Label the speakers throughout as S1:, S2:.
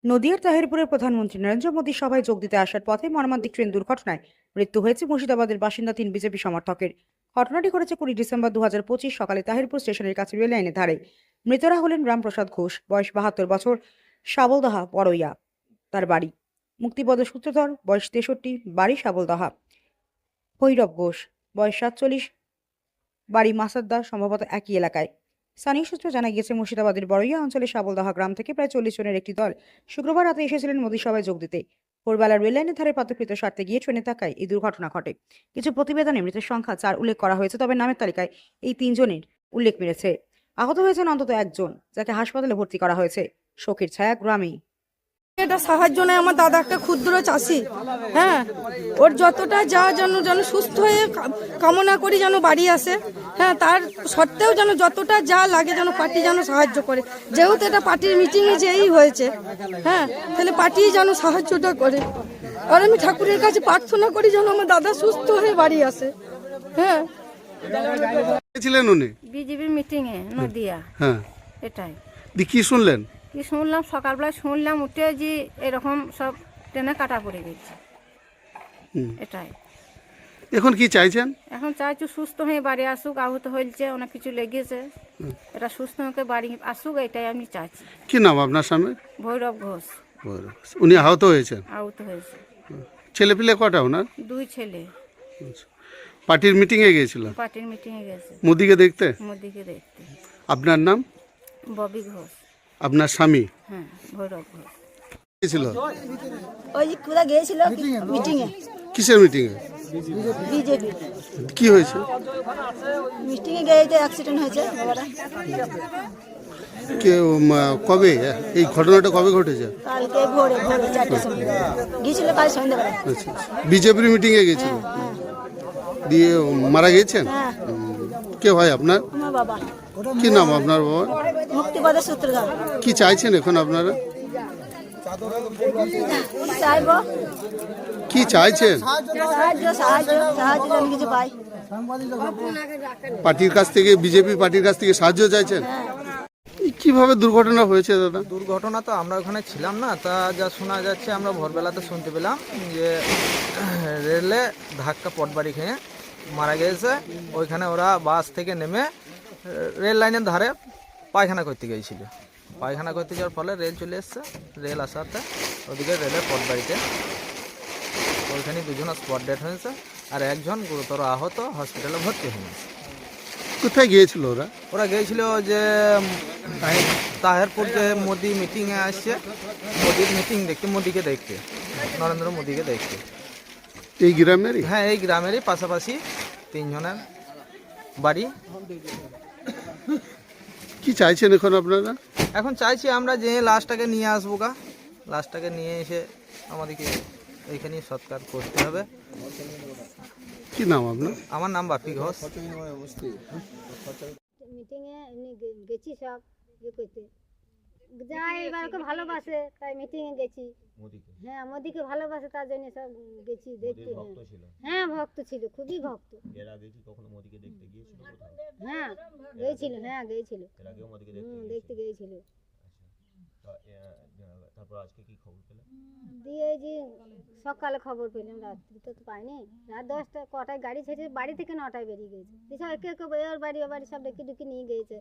S1: নদিয়ার তাহিরপুরের প্রধানমন্ত্রী নরেন্দ্র মোদী সভায় যোগ দিতে আসার পথে মর্মান্তিক ট্রেন দুর্ঘটনায় মৃত্যু হয়েছে মুর্শিদাবাদের বাসিন্দা 3 বিজেপি সমর্থকের। ঘটনাটি ঘটেছে 20 ডিসেম্বর 2025 সকালে তাহিরপুর স্টেশনের কাছে রেল লাইনের ধারে। মৃতরা হলেন রামপ্রসাদ ঘোষ, বয়স 72 বছর, সাবলদাহা বড়ইয়া তার বাড়ি; মুক্তিপদ সূত্রধর, বয়স 63, বাড়ি সাবলদাহা; ভৈরব ঘোষ, বয়স 47, বাড়ি মাসাদ্দা, সম্ভবত একই এলাকায়। স্থানীয় সূত্রে জানা গিয়েছে, মুর্শিদাবাদের বড়ইয়া অঞ্চলের সাবলদাহা গ্রাম থেকে প্রায় 40 জনের একটি দল শুক্রবার রাতে এসেছিলেন মোদী সভায় যোগ দিতে। ভোরবেলা রেল লাইনের ধারে প্রাতকৃত সারতে গিয়ে ট্রেনে থাকায় এই দুর্ঘটনা ঘটে। কিছু প্রতিবেদনে মৃতের সংখ্যা 4 উল্লেখ করা হয়েছে, তবে নামের তালিকায় এই 3 জনের উল্লেখ মিলেছে। আহত হয়েছেন অন্তত একজন, যাকে হাসপাতালে ভর্তি করা হয়েছে। শোকের ছায়া গ্রামেই।
S2: এটা সাহায্য নেয়। আমার দাদা একটা ক্ষুদ্র চাষি, হ্যাঁ, ওর যতটা যা যেন সুস্থ হয়ে কামনা করি যেন বাড়ি আসে, হ্যাঁ, তার সত্ত্বেও যেন যতটা যা লাগে যেন পার্টি যেন সাহায্য করে। যেহেতু এটা পার্টির মিটিংয়ে যেই হয়েছে, হ্যাঁ, তাহলে পার্টি যেন সাহায্যটা করে। আর আমি ঠাকুরের কাছে প্রার্থনা করি যেন আমার দাদা সুস্থ হয়ে বাড়ি আসে। হ্যাঁ,
S3: ছিলেন উনি
S4: বিজেপির মিটিংয়ে নদিয়া,
S3: হ্যাঁ,
S4: এটাই
S3: কি শুনলেন?
S4: কি শুনলাম, সকালবেলা শুনলাম উঠে যে এরকম সব ট্রেনে কাটা পড়ে গেছে। এটাই
S3: এখন কি চাইছেন?
S4: এখন চাইছি সুস্থ হয়ে বাড়ি আসুক। আহত হয়েছে, অনেক কিছু লেগেছে, এটা সুস্থ হয়ে বাড়ি আসুক, এটাই আমি চাইছি।
S3: কি নাম আপনার স্বামীর?
S4: ভৈরব ঘোষ।
S3: উনি আহত হয়েছেন?
S4: আহত হয়েছে।
S3: ছেলে পিলে কটা ওনার?
S4: 2 ছেলে।
S3: পার্টির মিটিং এ গিয়েছিল?
S4: পার্টির মিটিংয়ে গেছে
S3: মোদিকে দেখতে।
S4: মোদিকে দেখতে।
S3: আপনার নাম?
S4: ববি ঘোষ।
S3: আপনার স্বামী?
S4: হ্যাঁ, ভৈরব ঘোষ।
S3: গিয়েছিল?
S2: ওই কোথায় গিয়েছিল মিটিংয়ে?
S3: কিসের মিটিং এ?
S2: বিজেপি
S3: কি হয়েছে?
S2: মিটিংয়ে গিয়ে অ্যাক্সিডেন্ট হয়েছে বাবারা।
S3: কবে এই ঘটনাটা কবে ঘটেছে?
S2: কালকে ভোরে 4টার সময় গিয়েছিল, কাল সন্ধ্যাবেলা।
S3: আচ্ছা, বিজেপির মিটিং এ গেছিল, দিয়ে মারা গেছেন?
S2: হ্যাঁ,
S3: কে হয় আপনার?
S2: আমার বাবা।
S3: কি নাম আপনার বাবা?
S2: মুক্তিপদ সূত্রধর।
S3: কি চাইছেন এখন আপনারা?
S2: চাইবো
S3: কি চাইছেন?
S2: সাহায্য সাহায্য সাহায্য যেন কিছু পাই।
S3: পার্টির কাছ থেকে, বিজেপি পার্টির কাছ থেকে সাহায্য চাইছেন? কিভাবে দুর্ঘটনা হয়েছে দাদা?
S5: দুর্ঘটনা তো আমরা ওখানে ছিলাম না, তা যা শোনা যাচ্ছে আমরা ভোরবেলাতে শুনতে পেলাম যে রেলে ধাক্কা পটবাড়ি খেয়ে মারা গেছে। ওইখানে ওরা বাস থেকে নেমে রেল লাইনের ধারে পায়খানা করতে গিয়েছিল। পায়খানা করতে যাওয়ার ফলে রেল চলে এসছে। রেল আসাতে ওদিকে রেলের পটবাড়িতে ওইখানে 2 জন স্পট ডেথ হয়েছে, আর একজন গুরুতর আহত হসপিটালে ভর্তি হয়েছে।
S3: কোথায় গিয়েছিল ওরা?
S5: ওরা গিয়েছিল যে তাহিরপুর যে মোদি মিটিংয়ে আসছে, মোদির মিটিং দেখতে, মোদিকে দেখতে, নরেন্দ্র মোদিকে দেখতে।
S3: এই গ্রামেরই?
S5: হ্যাঁ, এই গ্রামেরই পাশাপাশি 3 জনের বাড়ি।
S3: কি চাইছেন এখন আপনারা?
S5: এখন চাইছি আমরা যে লাশটাকে নিয়ে আসবো, লাশটাকে নিয়ে এসে আমাদেরকে এইখানেই সৎকার করতে হবে।
S3: কি নাম আপনার?
S5: আমার নাম বাপি ঘোষ।
S6: মিটিংয়ে এমনি গেছি সব ইয়ে করতে, যাই এবার ওকে ভালোবাসে তাই মিটিংয়ে গেছি। হ্যাঁ, মোদিকে ভালোবাসে তার জন্য সব গেছি দেখতে। হ্যাঁ, ভক্ত ছিল, খুবই ভক্ত।
S7: এর আগে কি কখনো মোদিকে দেখতে গিয়েছিল কোথাও?
S6: হ্যাঁ, গিয়েছিল, হ্যাঁ গিয়েছিল,
S7: এর আগেও মোদিকে
S6: দেখতে গিয়েছিল।
S7: তারপর আজকে কি খবর পেলেন?
S6: দিয়ে এই যে সকালে খবর পেলাম, রাত্রি তো পাইনি। রাত 10টা কটায় গাড়ি ছেড়ে বাড়ি থেকে 9টায় বেরিয়ে গেছে। এসব একে একে ওর বাড়ি ও বাড়ি সব ডেকে ডুকে নিয়ে গিয়েছে,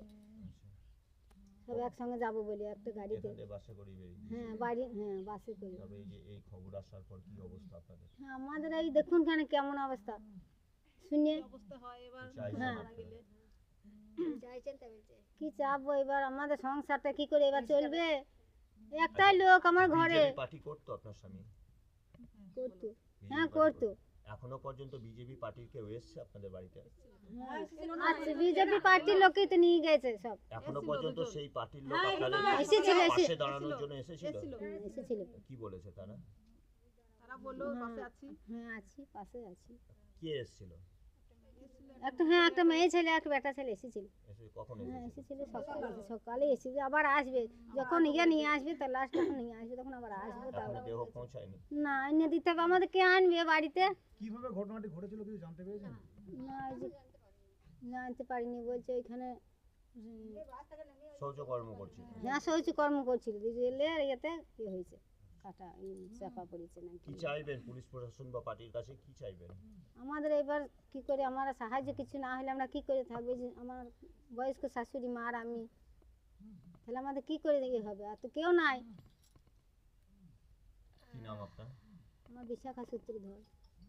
S6: সব একসঙ্গে যাবো বলে একটা গাড়িতে।
S7: বাসে করে বেরিয়ে?
S6: হ্যাঁ, বাড়ি, হ্যাঁ বাসে করে।
S7: তবে এই যে এই খবর আসার পর কি অবস্থা আপনাদের?
S6: হ্যাঁ, আমাদের এই দেখুন কেন কেমন অবস্থা শুনে। হ্যাঁ, কি চাপবো এবার, আমাদের সংসারটা কি করে এবার চলবে? একটাই লোক আমার ঘরে।
S7: বিজেপি পার্টি করতো আপনার স্বামী?
S6: করতো, হ্যাঁ করতো।
S7: এখনো পর্যন্ত বিজেপি পার্টির কেউ এসেছে আপনাদের বাড়িতে?
S6: আচ্ছা, বিজেপি পার্টির লোকই তো নিয়ে গেছে সব।
S7: এখনো পর্যন্ত সেই পার্টির লোক আপনাদের
S6: এসেছিল,
S7: পাশে দাঁড়ানোর জন্য এসেছিল?
S6: এসেছিল।
S7: কি বলেছে তারা?
S6: হ্যাঁ আছি, পাশে আছি।
S7: কে এসেছিল?
S6: একটা মেয়ে ছেলে, একটা বেটা ছেলে এসেছিল।
S7: কখন
S6: হ্যাঁ, এসেছিল সকালে এসেছিল, আবার আসবে যখন নিয়ে আসবে, তার লাস্ট যখন নিয়ে আসবে তখন আবার আসবে। তারপর
S7: দেহ পৌঁছায়নি?
S6: না, এনে দিতে হবে, আমাদের কে আনবে বাড়িতে?
S8: কিভাবে ঘটনাটি ঘটেছিল কিছু জানতে পেরেছেন?
S6: না, জানতে পারিনি। বলছে ওইখানে
S7: শৌচকর্ম করছিল।
S6: হ্যাঁ শৌচ কর্ম করছিল রেলের ইয়েতে কি হয়েছে কাটা চাপা পড়েছে নাকি।
S7: কি চাইবেন পুলিশ প্রশাসন বা পার্টির কাছে, কি চাইবেন?
S6: আমাদের এবার কি করে আমরা সাহায্য কিছু না হলে আমরা কি করে থাকবো, যে আমার বয়স্ক শাশুড়ি মা আর আমি, তাহলে আমাদের কি করে ইয়ে হবে, আর তো কেউ নাই।
S7: কি নাম আপনার?
S6: আমার বিশাখা সূত্রধর।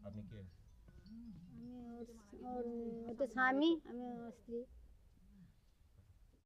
S7: আপনি কে?
S6: আমি ওর ওর ওটা স্বামী, আমি ওর স্ত্রী।